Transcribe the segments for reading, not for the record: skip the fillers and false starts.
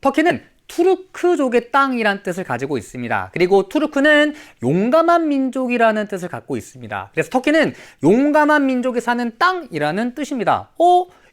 터키는 투르크족의 땅이란 뜻을 가지고 있습니다. 그리고 투르크는 용감한 민족이라는 뜻을 갖고 있습니다. 그래서 터키는 용감한 민족이 사는 땅이라는 뜻입니다.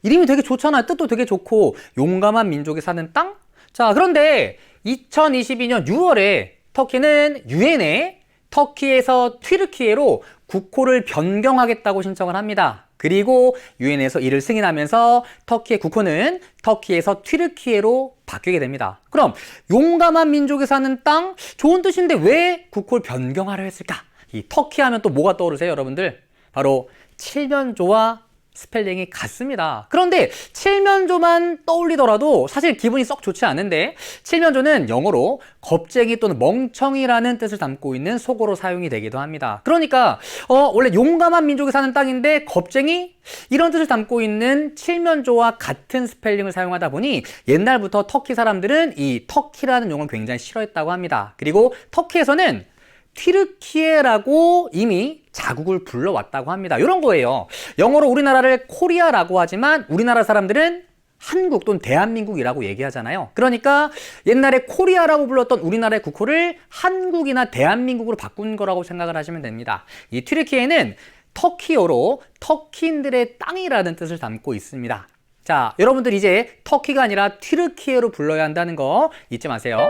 이름이 되게 좋잖아요. 뜻도 되게 좋고 용감한 민족이 사는 땅? 자, 그런데 2022년 6월에 터키는 유엔에 터키에서 튀르키예로 국호를 변경하겠다고 신청을 합니다. 그리고 유엔에서 이를 승인하면서 터키의 국호는 터키에서 튀르키예로 바뀌게 됩니다. 그럼 용감한 민족이 사는 땅, 좋은 뜻인데 왜 국호를 변경하려 했을까? 이 터키 하면 또 뭐가 떠오르세요, 여러분들? 바로 칠면조와 스펠링이 같습니다. 그런데 칠면조만 떠올리더라도 사실 기분이 썩 좋지 않은데, 칠면조는 영어로 겁쟁이 또는 멍청이라는 뜻을 담고 있는 속어로 사용이 되기도 합니다. 그러니까 원래 용감한 민족이 사는 땅인데 겁쟁이? 이런 뜻을 담고 있는 칠면조와 같은 스펠링을 사용하다 보니 옛날부터 터키 사람들은 이 터키라는 용어를 굉장히 싫어했다고 합니다. 그리고 터키에서는 튀르키예라고 이미 자국을 불러왔다고 합니다. 이런 거예요. 영어로 우리나라를 코리아라고 하지만 우리나라 사람들은 한국 또는 대한민국이라고 얘기하잖아요. 그러니까 옛날에 코리아라고 불렀던 우리나라의 국호를 한국이나 대한민국으로 바꾼 거라고 생각을 하시면 됩니다. 이 튀르키예는 터키어로 터키인들의 땅이라는 뜻을 담고 있습니다. 자, 여러분들 이제 터키가 아니라 튀르키예로 불러야 한다는 거 잊지 마세요.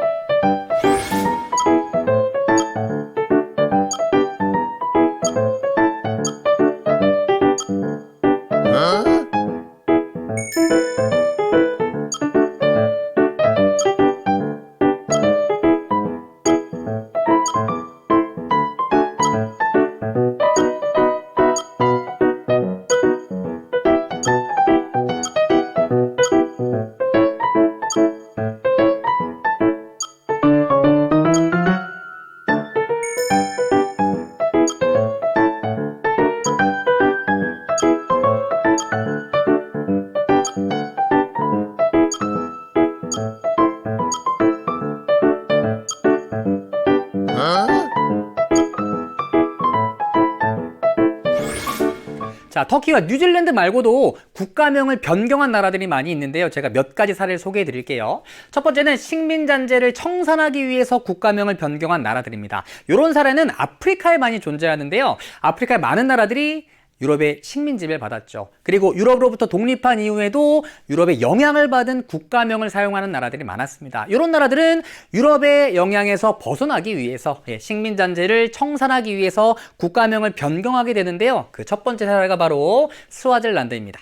자, 터키가 뉴질랜드 말고도 국가명을 변경한 나라들이 많이 있는데요. 제가 몇 가지 사례를 소개해 드릴게요. 첫 번째는 식민잔재를 청산하기 위해서 국가명을 변경한 나라들입니다. 이런 사례는 아프리카에 많이 존재하는데요. 아프리카의 많은 나라들이 유럽의 식민지배를 받았죠. 그리고 유럽으로부터 독립한 이후에도 유럽의 영향을 받은 국가명을 사용하는 나라들이 많았습니다. 이런 나라들은 유럽의 영향에서 벗어나기 위해서 식민잔재를 청산하기 위해서 국가명을 변경하게 되는데요. 그 첫 번째 사례가 바로 스와질란드입니다.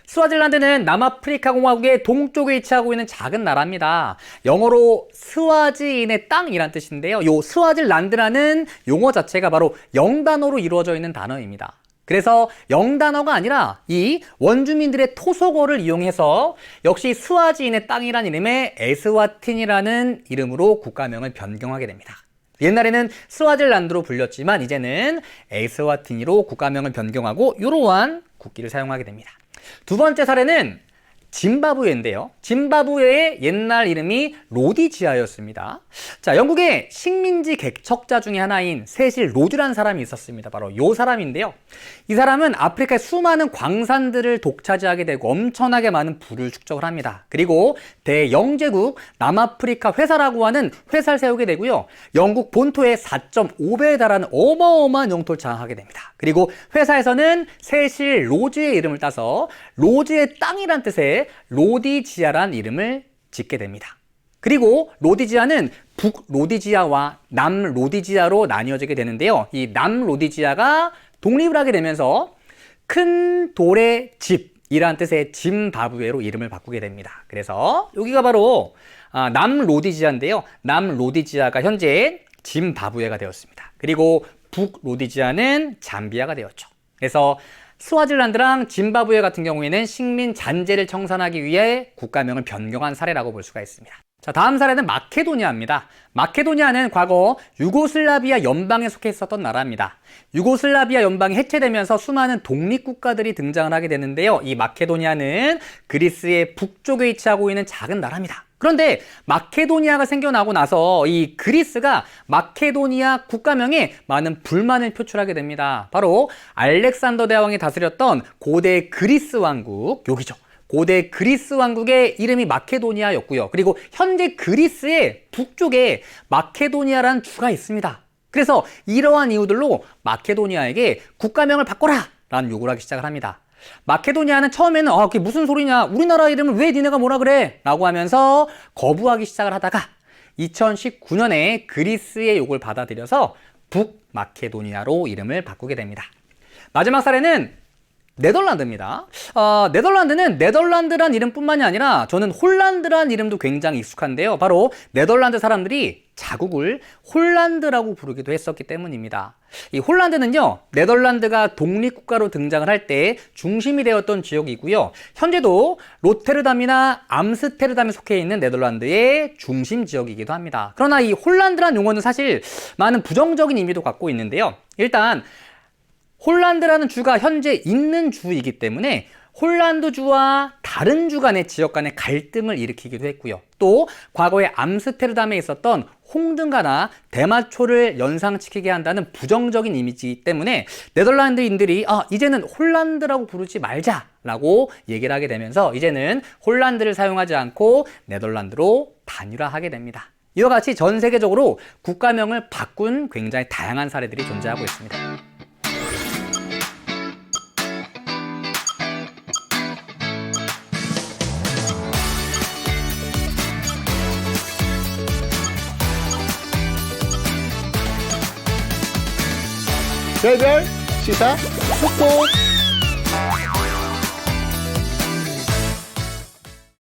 스와질란드는 남아프리카 공화국의 동쪽에 위치하고 있는 작은 나라입니다. 영어로 스와지인의 땅이란 뜻인데요. 이 스와질란드라는 용어 자체가 바로 영단어로 이루어져 있는 단어입니다. 그래서 영단어가 아니라 이 원주민들의 토속어를 이용해서 역시 스와지인의 땅이란 이름의 에스와틴이라는 이름으로 국가명을 변경하게 됩니다. 옛날에는 스와질란드로 불렸지만 이제는 에스와틴이로 국가명을 변경하고 이러한 국기를 사용하게 됩니다. 두 번째 사례는 짐바브웨인데요. 짐바브웨의 옛날 이름이 로디지아였습니다. 자, 영국의 식민지 개척자 중에 하나인 세실 로드라는 사람이 있었습니다. 바로 이 사람인데요. 이 사람은 아프리카의 수많은 광산들을 독차지하게 되고 엄청나게 많은 부를 축적을 합니다. 그리고 대영제국 남아프리카 회사라고 하는 회사를 세우게 되고요. 영국 본토의 4.5배에 달하는 어마어마한 영토를 장악하게 됩니다. 그리고 회사에서는 세실 로즈의 이름을 따서 로즈의 땅이란 뜻의 로디지아란 이름을 짓게 됩니다. 그리고 로디지아는 북로디지아와 남로디지아로 나뉘어지게 되는데요. 이 남로디지아가 독립을 하게 되면서 큰 돌의 집이란 뜻의 짐바브웨로 이름을 바꾸게 됩니다. 그래서 여기가 바로 남로디지아인데요. 남로디지아가 현재 짐바브웨가 되었습니다. 그리고 북로디지아는 잠비아가 되었죠. 그래서 스와질란드랑 짐바브웨 같은 경우에는 식민 잔재를 청산하기 위해 국가명을 변경한 사례라고 볼 수가 있습니다. 자, 다음 사례는 마케도니아입니다. 마케도니아는 과거 유고슬라비아 연방에 속해 있었던 나라입니다. 유고슬라비아 연방이 해체되면서 수많은 독립국가들이 등장을 하게 되는데요. 이 마케도니아는 그리스의 북쪽에 위치하고 있는 작은 나라입니다. 그런데 마케도니아가 생겨나고 나서 이 그리스가 마케도니아 국가명에 많은 불만을 표출하게 됩니다. 바로 알렉산더 대왕이 다스렸던 고대 그리스 왕국, 여기죠. 고대 그리스 왕국의 이름이 마케도니아였고요. 그리고 현재 그리스의 북쪽에 마케도니아라는 주가 있습니다. 그래서 이러한 이유들로 마케도니아에게 국가명을 바꿔라! 라는 요구를 하기 시작을 합니다. 마케도니아는 처음에는 그게 무슨 소리냐, 우리나라 이름을 왜 니네가 뭐라 그래? 라고 하면서 거부하기 시작을 하다가 2019년에 그리스의 요구를 받아들여서 북마케도니아로 이름을 바꾸게 됩니다. 마지막 사례는 네덜란드입니다. 네덜란드는 네덜란드란 이름뿐만이 아니라 저는 홀란드란 이름도 굉장히 익숙한데요. 바로 네덜란드 사람들이 자국을 홀란드라고 부르기도 했었기 때문입니다. 이 홀란드는요, 네덜란드가 독립국가로 등장을 할 때 중심이 되었던 지역이고요. 현재도 로테르담이나 암스테르담에 속해 있는 네덜란드의 중심 지역이기도 합니다. 그러나 이 홀란드란 용어는 사실 많은 부정적인 의미도 갖고 있는데요. 일단 홀란드라는 주가 현재 있는 주이기 때문에 홀란드주와 다른 주 간의 지역 간의 갈등을 일으키기도 했고요. 또 과거에 암스테르담에 있었던 홍등가나 대마초를 연상시키게 한다는 부정적인 이미지 때문에 네덜란드인들이 이제는 홀란드라고 부르지 말자라고 얘기를 하게 되면서 이제는 홀란드를 사용하지 않고 네덜란드로 단일화하게 됩니다. 이와 같이 전 세계적으로 국가명을 바꾼 굉장히 다양한 사례들이 존재하고 있습니다. 별별 시사 속보